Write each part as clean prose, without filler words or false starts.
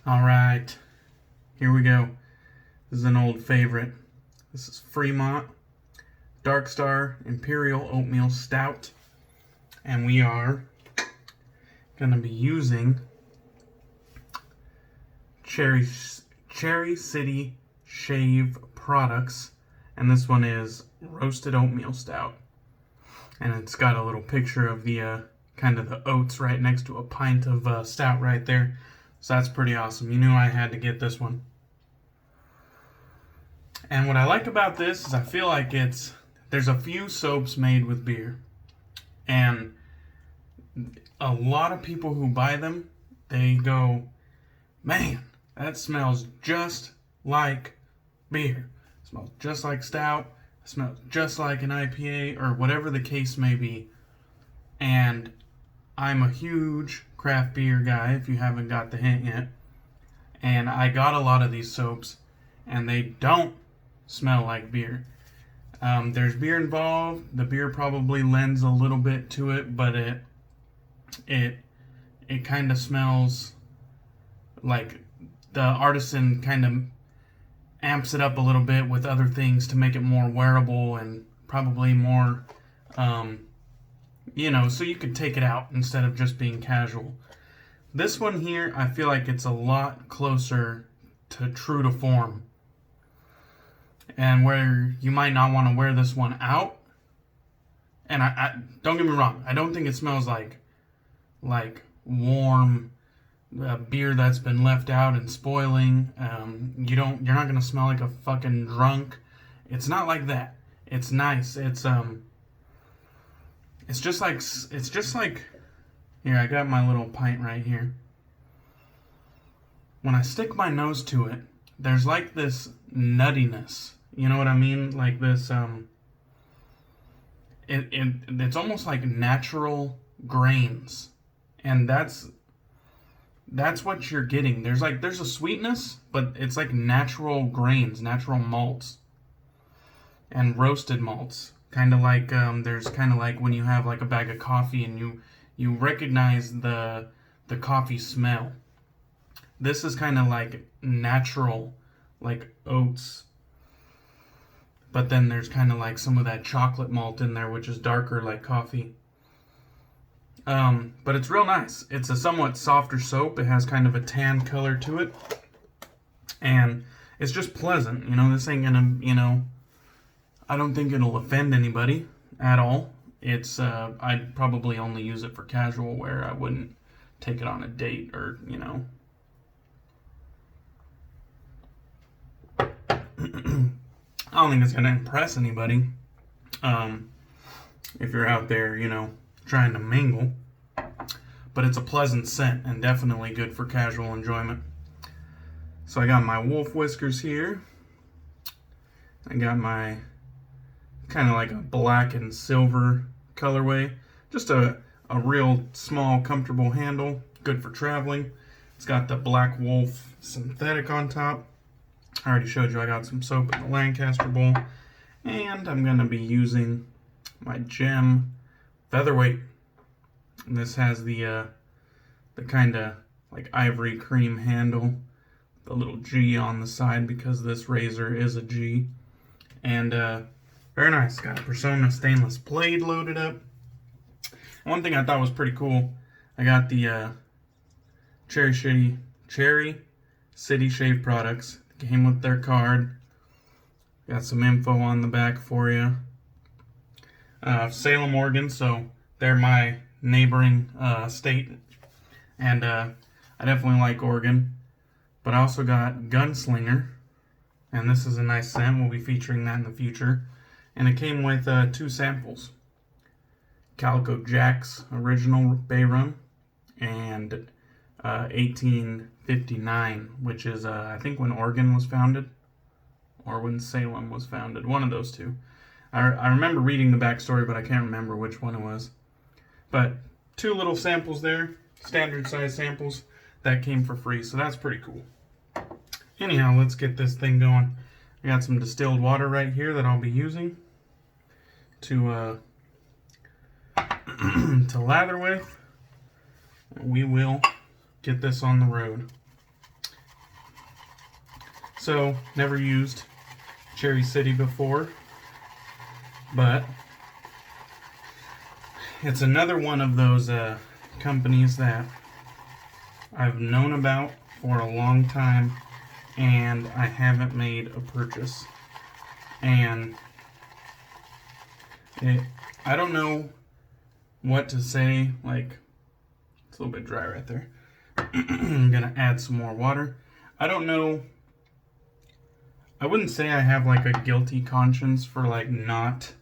Alright, here we go. This is an old favorite. This is Fremont Dark Star Imperial Oatmeal Stout. And we are going to be using Cherry City Shave products. And this one is Roasted Oatmeal Stout. And it's got a little picture of the kind of the oats right next to a pint of stout right there. So that's pretty awesome. You knew I had to get this one. And what I like about this is I feel like there's a few soaps made with beer. And a lot of people who buy them, they go, man, that smells just like beer. It smells just like stout. It smells just like an IPA or whatever the case may be. And I'm a huge craft beer guy, if you haven't got the hint yet. And I got a lot of these soaps, and they don't smell like beer. There's beer involved. The beer probably lends a little bit to it, but it kind of smells like the artisan kind of amps it up a little bit with other things to make it more wearable and probably more so you could take it out instead of just being casual. This one here, I feel like it's a lot closer to true to form. And where you might not want to wear this one out. And I don't get me wrong, I don't think it smells like warm beer that's been left out and spoiling. You're not gonna smell like a fucking drunk. It's not like that. It's nice. It's just like here, I got my little pint right here. When I stick my nose to it, there's like this nuttiness. You know what I mean? Like this it's almost like natural grains. And that's what you're getting. There's a sweetness, but it's like natural grains, natural malts. And roasted malts. Kind of like there's kind of like when you have like a bag of coffee and you recognize the coffee smell. This is kind of like natural, like oats. But then there's kind of like some of that chocolate malt in there, which is darker like coffee. But it's real nice. It's a somewhat softer soap. It has kind of a tan color to it. And it's just pleasant. This ain't gonna, I don't think it'll offend anybody at all. I'd probably only use it for casual wear. I wouldn't take it on a date or, I don't think it's going to impress anybody. If you're out there, trying to mingle. But it's a pleasant scent and definitely good for casual enjoyment. So I got my wolf whiskers here. I got my kind of like a black and silver colorway. Just a real small, comfortable handle. Good for traveling. It's got the Black Wolf synthetic on top. I already showed you I got some soap in the Lancaster bowl. And I'm going to be using my Gem Featherweight. And this has the kind of like ivory cream handle. The little G on the side because this razor is a G. And very nice. Got a Personna stainless blade loaded up. One thing I thought was pretty cool, I got the Cherry City Shave products. Came with their card. Got some info on the back for you. Salem, Oregon, so they're my neighboring state. And I definitely like Oregon. But I also got Gunslinger. And this is a nice scent. We'll be featuring that in the future. And it came with 2 samples. Calico Jack's original Bay Rum. And 1859, which is, I think, when Oregon was founded. Or when Salem was founded. One of those two. I remember reading the backstory, but I can't remember which one it was. But 2 little samples there. Standard size samples. That came for free, so that's pretty cool. Anyhow, let's get this thing going. I got some distilled water right here that I'll be using to lather with. We will get this on the road. So, never used Cherry City before, but it's another one of those companies that I've known about for a long time, and I haven't made a purchase. And I don't know what to say. Like, it's a little bit dry right there. I'm gonna add some more water. I don't know. I wouldn't say I have like a guilty conscience for like not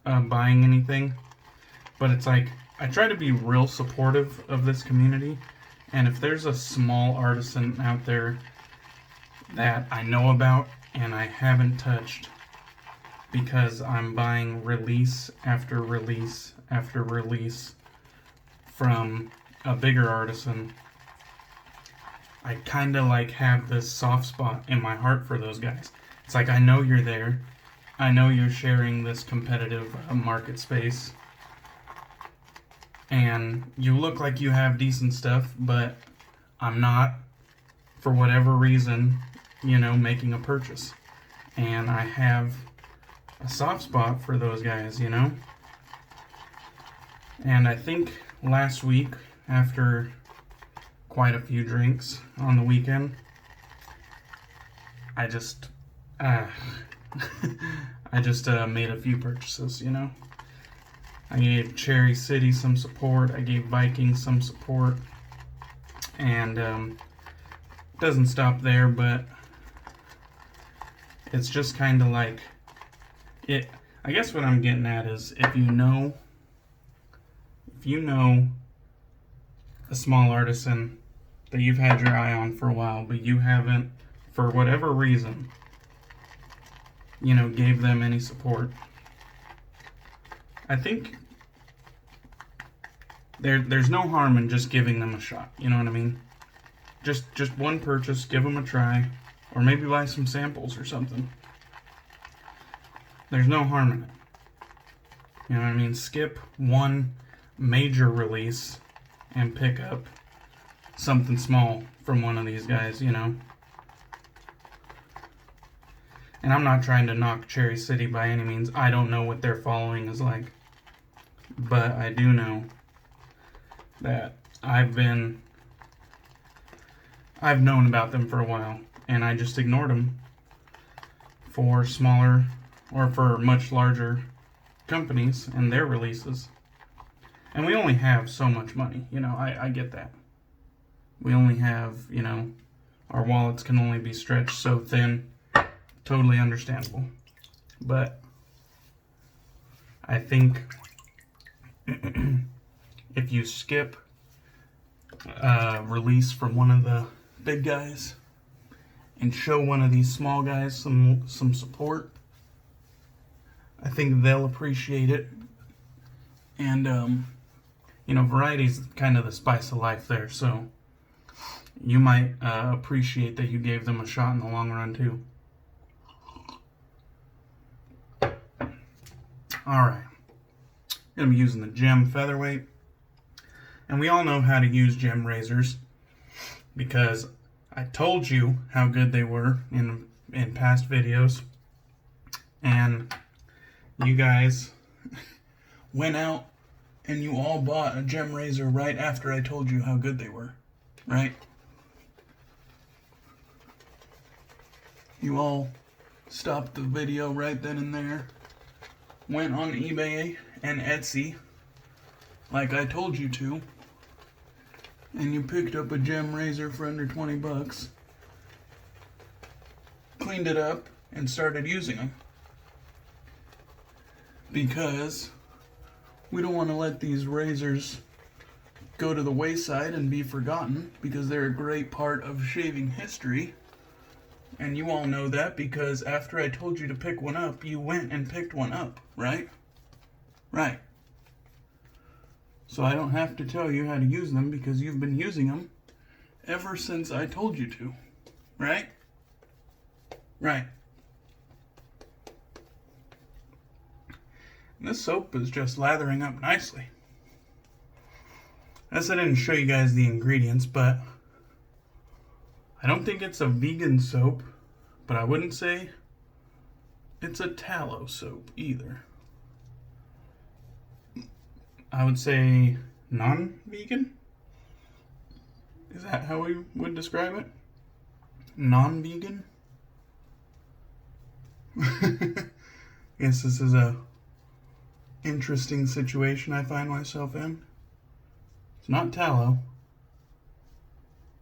buying anything, but it's like I try to be real supportive of this community, and if there's a small artisan out there that I know about and I haven't touched because I'm buying release after release after release from a bigger artisan, I kind of like have this soft spot in my heart for those guys. It's like, I know you're there. I know you're sharing this competitive market space. And you look like you have decent stuff, but I'm not, for whatever reason, making a purchase. And I have a soft spot for those guys, And I think last week, after quite a few drinks on the weekend, I just made a few purchases, I gave Cherry City some support, I gave Viking some support, and it doesn't stop there, but it's just kind of like it. I guess what I'm getting at is if you know a small artisan that you've had your eye on for a while, but you haven't, for whatever reason, gave them any support, I think there's no harm in just giving them a shot. You know what I mean? Just one purchase, give them a try, or maybe buy some samples or something. There's no harm in it. You know what I mean? Skip one major release and pick up something small from one of these guys, And I'm not trying to knock Cherry City by any means. I don't know what their following is like. But I do know that I've known about them for a while, and I just ignored them for smaller or for much larger companies and their releases. And we only have so much money, I get that. We only have, our wallets can only be stretched so thin. Totally understandable. But I think if you skip a release from one of the big guys and show one of these small guys some support, I think they'll appreciate it. And, variety's kind of the spice of life there, so you might appreciate that you gave them a shot in the long run, too. Alright. I'm going to be using the Gem Featherweight. And we all know how to use Gem razors because I told you how good they were in past videos. And you guys went out and you all bought a Gem razor right after I told you how good they were, right? You all stopped the video right then and there, went on eBay and Etsy like I told you to, and you picked up a Gem razor for under 20 bucks, cleaned it up, and started using them. Because we don't want to let these razors go to the wayside and be forgotten, because they're a great part of shaving history. And you all know that because after I told you to pick one up, you went and picked one up, right? Right. So I don't have to tell you how to use them because you've been using them ever since I told you to, right? Right. And this soap is just lathering up nicely. I guess I didn't show you guys the ingredients, but I don't think it's a vegan soap. but I wouldn't say it's a tallow soap either. I would say non-vegan. Is that how we would describe it? Non-vegan? Guess this is a interesting situation I find myself in. It's not tallow,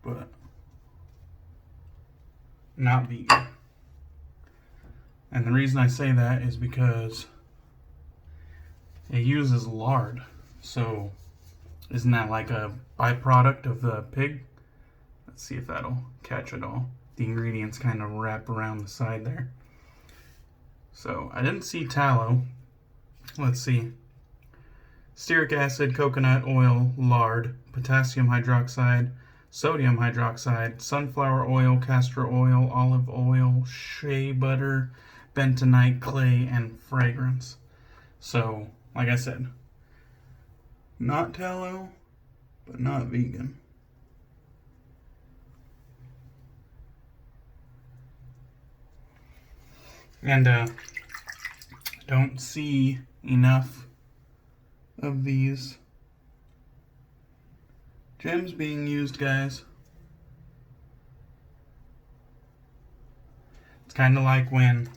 but not vegan. And the reason I say that is because it uses lard. So isn't that like a byproduct of the pig? Let's see if that'll catch it all. The ingredients kind of wrap around the side there. So I didn't see tallow. Let's see. Stearic acid, coconut oil, lard, potassium hydroxide, sodium hydroxide, sunflower oil, castor oil, olive oil, shea butter, bentonite, clay, and fragrance. So, like I said, not tallow, but not vegan. And don't see enough of these gems being used, guys. It's kind of like when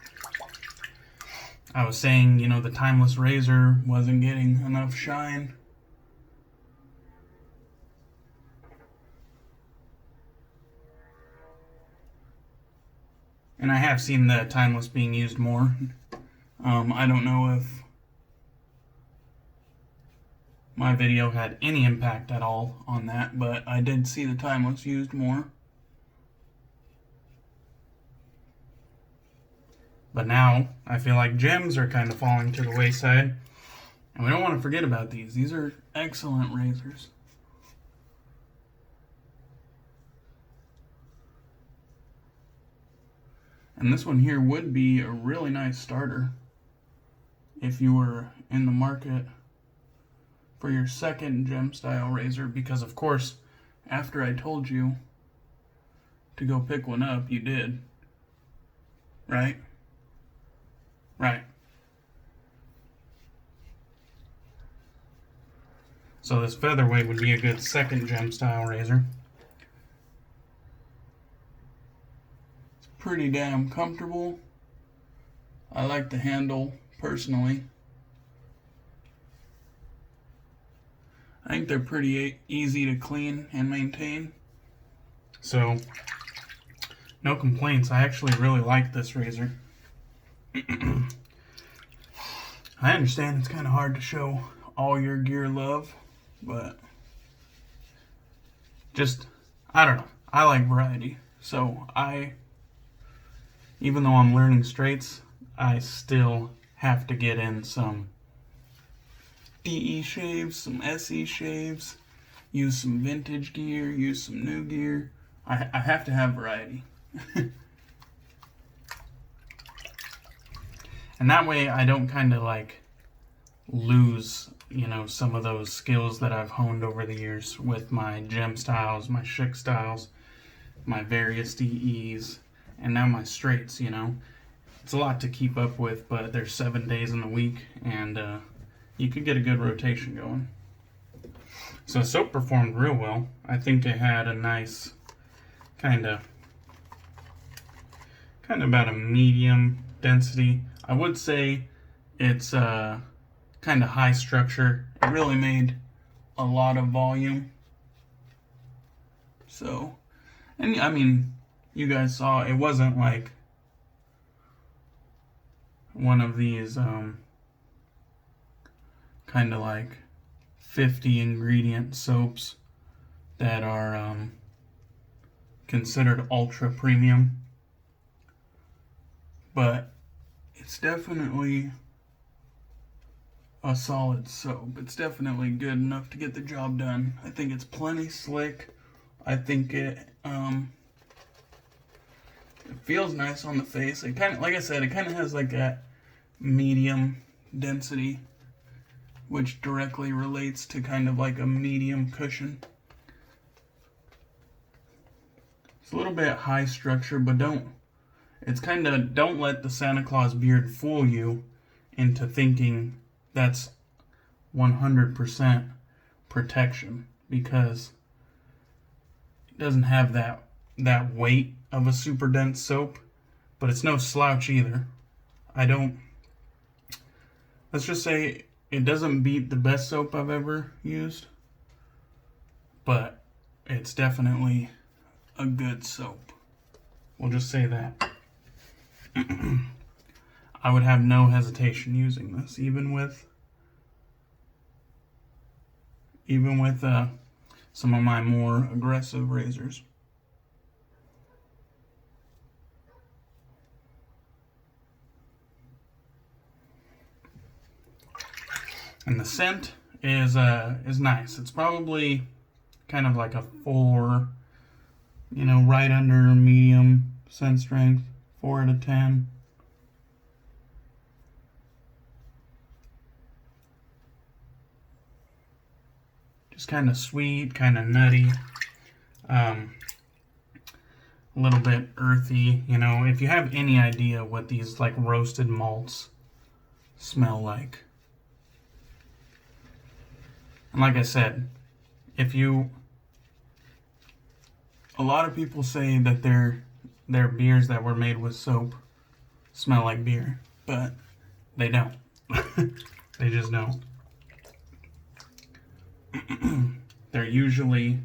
I was saying, you know, the timeless razor wasn't getting enough shine. And I have seen the timeless being used more. I don't know if my video had any impact at all on that, but I did see the timeless used more. But now, I feel like gems are kind of falling to the wayside. And we don't want to forget about these. These are excellent razors. And this one here would be a really nice starter if you were in the market for your second gem style razor, because of course, after I told you to go pick one up, you did. Right? Right. So this Featherweight would be a good second gem style razor. It's pretty damn comfortable. I like the handle personally. I think they're pretty easy to clean and maintain. So, no complaints. I actually really like this razor. I understand it's kind of hard to show all your gear love, but just, I don't know. I like variety. So even though I'm learning straights, I still have to get in some DE shaves, some SE shaves, use some vintage gear, use some new gear. I have to have variety. And that way I don't kind of like lose, you know, some of those skills that I've honed over the years with my gem styles, my chic styles, my various DEs, and now my straights, you know. It's a lot to keep up with, but there's 7 days in the week, and you could get a good rotation going. So the soap performed real well. I think it had a nice kind of about a medium density. I would say it's kind of high structure. It really made a lot of volume. So, and I mean, you guys saw it wasn't like one of these kind of like 50 ingredient soaps that are considered ultra premium, but it's definitely a solid soap. It's definitely good enough to get the job done. I think it's plenty slick. I think it feels nice on the face. It kind of, like I said, it kind of has like that medium density, which directly relates to kind of like a medium cushion. It's a little bit high structure, but It's kind of, don't let the Santa Claus beard fool you into thinking that's 100% protection, because it doesn't have that weight of a super dense soap, but it's no slouch either. Let's just say it doesn't beat the best soap I've ever used, but it's definitely a good soap. We'll just say that. I would have no hesitation using this, even with some of my more aggressive razors. And the scent is nice. It's probably kind of like a 4, right under medium scent strength, 4 out of 10. Just kind of sweet, kind of nutty, a little bit earthy. If you have any idea what these like roasted malts smell like. And like I said, a lot of people say that their beers that were made with soap smell like beer, but they don't. They just don't. They're usually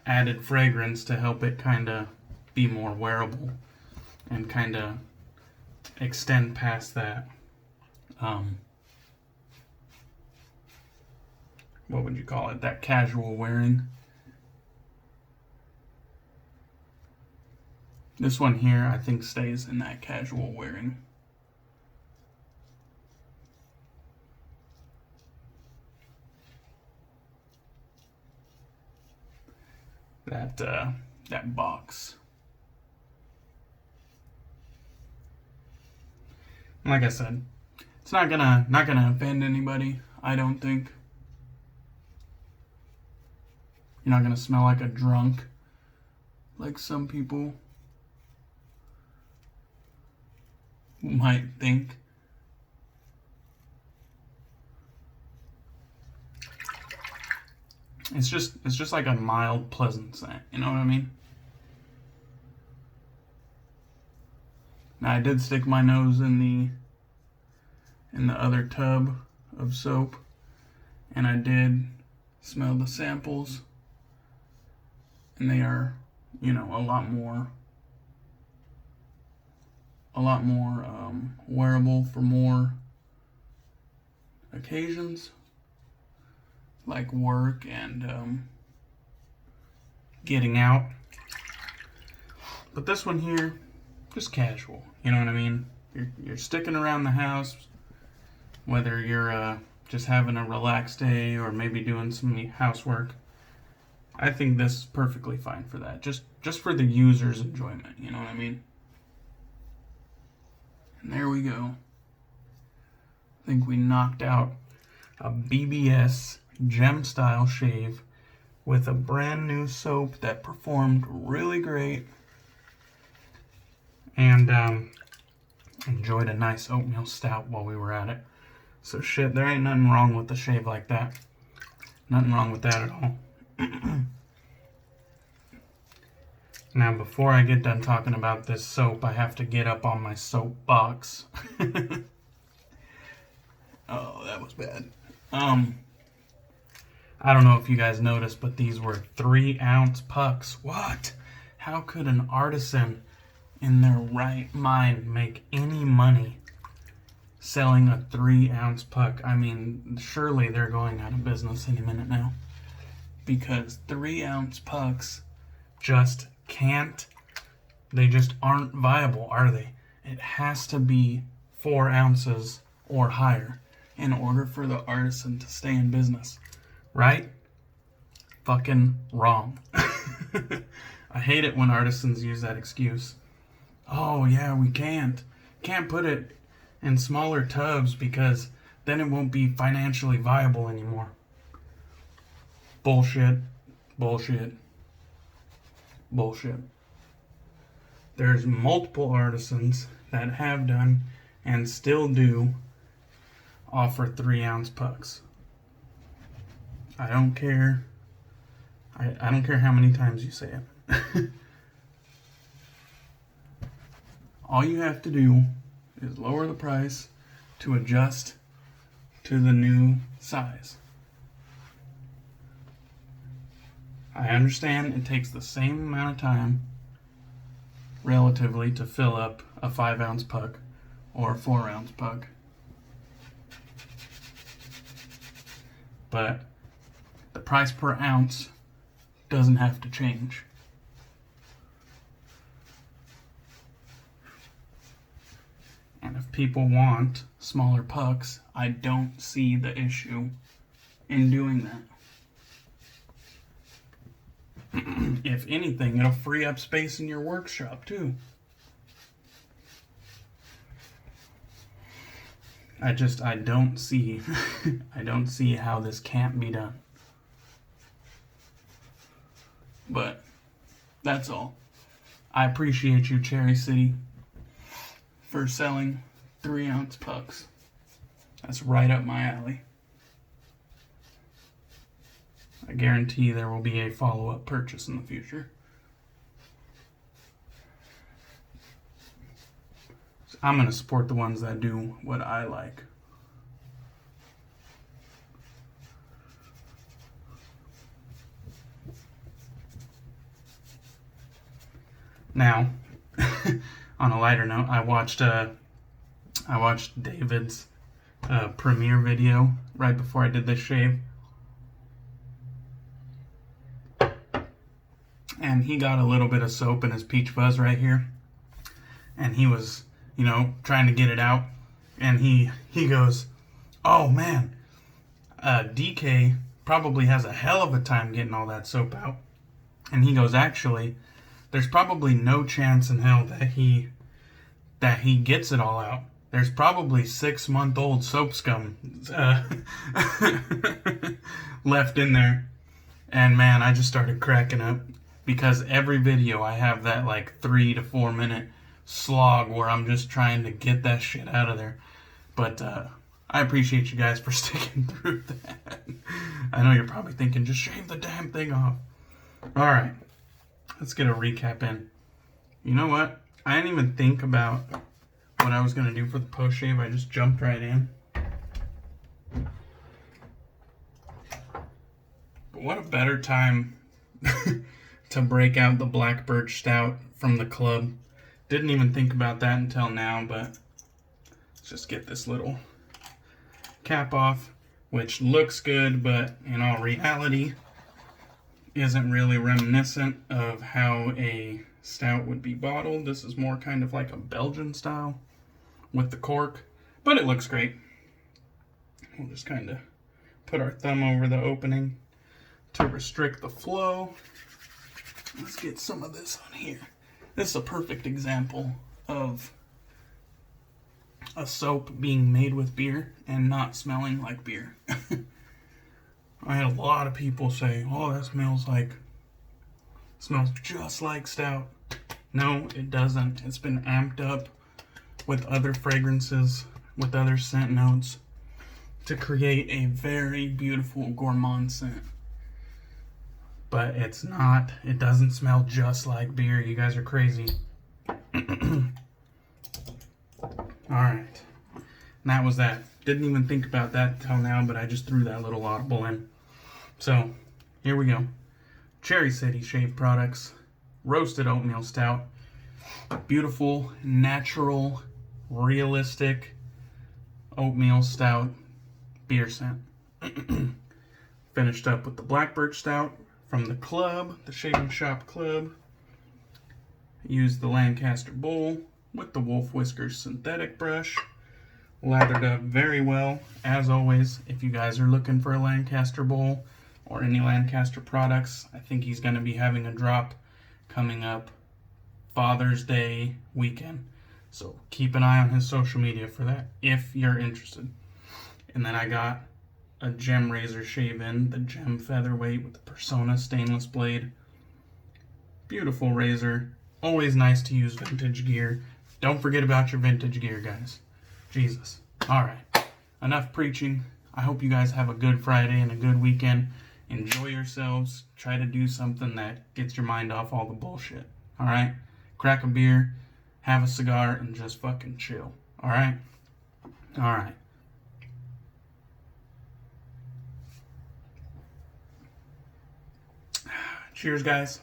added fragrance to help it kind of be more wearable and kind of extend past that. What would you call it? That casual wearing. This one here, I think, stays in that casual wearing. That box. Like I said, it's not gonna offend anybody, I don't think. You're not gonna smell like a drunk, like some people might think. It's just like a mild, pleasant scent. You know what I mean? Now I did stick my nose in the other tub of soap, and I did smell the samples, and they are, a lot more wearable for more occasions, like work and getting out. But this one here, just casual. You know what I mean? You're sticking around the house, whether you're just having a relaxed day or maybe doing some housework. I think this is perfectly fine for that. Just for the user's enjoyment. You know what I mean? And there we go. I think we knocked out a BBS gem style shave with a brand new soap that performed really great, and enjoyed a nice oatmeal stout while we were at it. So shit, there ain't nothing wrong with a shave like that. Nothing wrong with that at all. Now, before I get done talking about this soap, I have to get up on my soapbox. Oh, that was bad. I don't know if you guys noticed, but these were 3-ounce pucks. What? How could an artisan in their right mind make any money selling a 3-ounce puck? I mean, surely they're going out of business any minute now, because 3-ounce pucks just they just aren't viable, are they? It has to be 4 ounces or higher in order for the artisan to stay in business. Right? Fucking wrong. I hate it when artisans use that excuse. Oh yeah, we can't put it in smaller tubs because then it won't be financially viable anymore. Bullshit. There's multiple artisans that have done and still do offer 3-ounce pucks. I don't care. I don't care how many times you say it. All you have to do is lower the price to adjust to the new size. I understand it takes the same amount of time relatively to fill up a 5-ounce puck or a 4-ounce puck. But the price per ounce doesn't have to change. And if people want smaller pucks, I don't see the issue in doing that. If anything, it'll free up space in your workshop too. I don't see I don't see how this can't be done. But that's all. I appreciate you, Cherry City, for selling 3-ounce pucks. That's right up my alley. I guarantee there will be a follow-up purchase in the future. So I'm going to support the ones that do what I like. Now, on a lighter note, I watched David's premiere video right before I did this shave. And he got a little bit of soap in his peach fuzz right here. And he was, trying to get it out. And he goes, "Oh man, DK probably has a hell of a time getting all that soap out." And he goes, "Actually, there's probably no chance in hell that he gets it all out. There's probably 6-month-old soap scum left in there." And man, I just started cracking up because every video I have that like 3 to 4 minute slog where I'm just trying to get that shit out of there. But I appreciate you guys for sticking through that. I know you're probably thinking, just shave the damn thing off. All right. Let's get a recap in. You know what? I didn't even think about what I was going to do for the post shave. I just jumped right in. But what a better time to break out the Black Birch Stout from the club. Didn't even think about that until now, but let's just get this little cap off, which looks good, but in all reality isn't really reminiscent of how a stout would be bottled. This is more kind of like a Belgian style with the cork, but it looks great. We'll just kind of put our thumb over the opening to restrict the flow. Let's get some of this on here. This is a perfect example of a soap being made with beer and not smelling like beer. I had a lot of people say, "Oh, that smells just like stout." No, it doesn't. It's been amped up with other fragrances, with other scent notes to create a very beautiful gourmand scent. But it's not, it doesn't smell just like beer. You guys are crazy. Alright. And that was that. Didn't even think about that till now, but I just threw that little audible in. So, here we go. Cherry City Shave Products. Roasted Oatmeal Stout. Beautiful, natural, realistic oatmeal stout beer scent. Finished up with the Black Birch Stout from the club, the Shaving Shop Club. Used the Lancaster bowl with the Wolf Whiskers synthetic brush. Lathered up very well. As always, if you guys are looking for a Lancaster bowl or any Lancaster products, I think he's going to be having a drop coming up Father's Day weekend. So keep an eye on his social media for that if you're interested. And then I got a gem razor shave-in, the gem featherweight with the Personna stainless blade. Beautiful razor, Always nice to use vintage gear. Don't forget about your vintage gear, guys. Jesus. Alright. Enough preaching. I hope you guys have a good Friday and a good weekend. Enjoy yourselves. Try to do something that gets your mind off all the bullshit. Alright? Crack a beer, have a cigar, and just fucking chill. Alright? Alright. Cheers, guys.